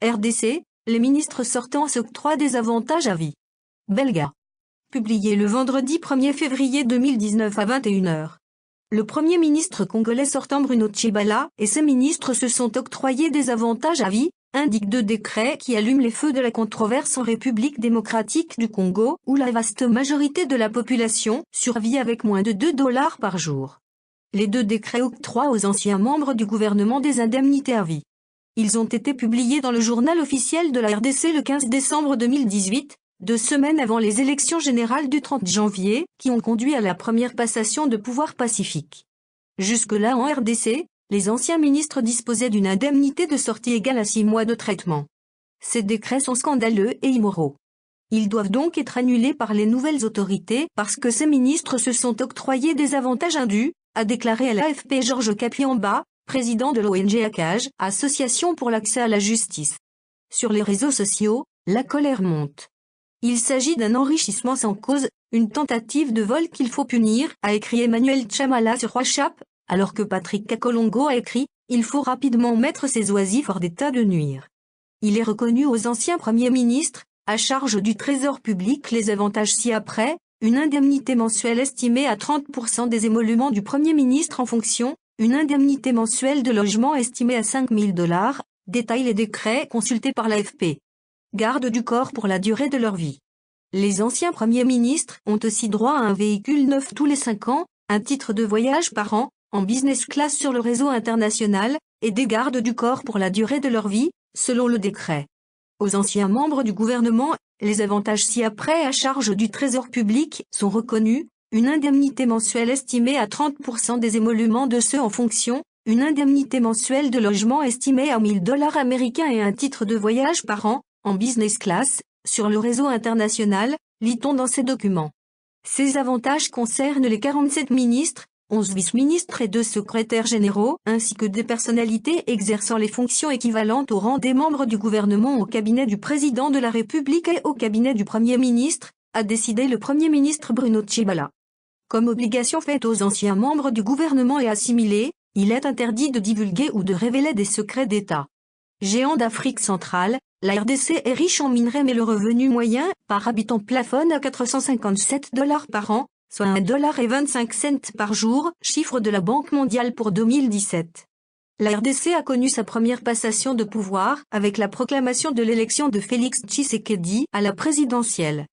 RDC, les ministres sortants s'octroient des avantages à vie. Belga. Publié le vendredi 1er février 2019 à 21h. Le Premier ministre congolais sortant Bruno Tshibala et ses ministres se sont octroyés des avantages à vie, indiquent deux décrets qui allument les feux de la controverse en République démocratique du Congo, où la vaste majorité de la population survit avec moins de $2 par jour. Les deux décrets octroient aux anciens membres du gouvernement des indemnités à vie. Ils ont été publiés dans le journal officiel de la RDC le 15 décembre 2018, 2 semaines avant les élections générales du 30 janvier, qui ont conduit à la première passation de pouvoir pacifique. Jusque-là en RDC, les anciens ministres disposaient d'une indemnité de sortie égale à 6 mois de traitement. Ces décrets sont scandaleux et immoraux. Ils doivent donc être annulés par les nouvelles autorités parce que ces ministres se sont octroyés des avantages indus, a déclaré à l'AFP Georges Kapiamba, président de l'ONG ACAJ, Association pour l'accès à la justice. Sur les réseaux sociaux, la colère monte. Il s'agit d'un enrichissement sans cause, une tentative de vol qu'il faut punir, a écrit Emmanuel Tchamala sur WhatsApp, alors que Patrick Kakolongo a écrit « Il faut rapidement mettre ces oisifs hors d'état de nuire ». Il est reconnu aux anciens premiers ministres, à charge du trésor public les avantages ci-après, une indemnité mensuelle estimée à 30% des émoluments du Premier ministre en fonction, une indemnité mensuelle de logement estimée à $5 000, détaillent les décrets consultés par l'AFP. Garde du corps pour la durée de leur vie. Les anciens premiers ministres ont aussi droit à un véhicule neuf tous les 5 ans, un titre de voyage par an, en business class sur le réseau international, et des gardes du corps pour la durée de leur vie, selon le décret. Aux anciens membres du gouvernement, les avantages ci-après à charge du trésor public sont reconnus, une indemnité mensuelle estimée à 30% des émoluments de ceux en fonction, une indemnité mensuelle de logement estimée à $1 000 américains et un titre de voyage par an, en business class, sur le réseau international, lit-on dans ces documents. Ces avantages concernent les 47 ministres, 11 vice-ministres et 2 secrétaires généraux, ainsi que des personnalités exerçant les fonctions équivalentes au rang des membres du gouvernement au cabinet du président de la République et au cabinet du Premier ministre, a décidé le Premier ministre Bruno Tshibala. Comme obligation faite aux anciens membres du gouvernement et assimilés, il est interdit de divulguer ou de révéler des secrets d'État. Géant d'Afrique centrale, la RDC est riche en minerais mais le revenu moyen par habitant plafonne à $457 par an, soit $1,25 par jour, chiffre de la Banque mondiale pour 2017. La RDC a connu sa première passation de pouvoir avec la proclamation de l'élection de Félix Tshisekedi à la présidentielle.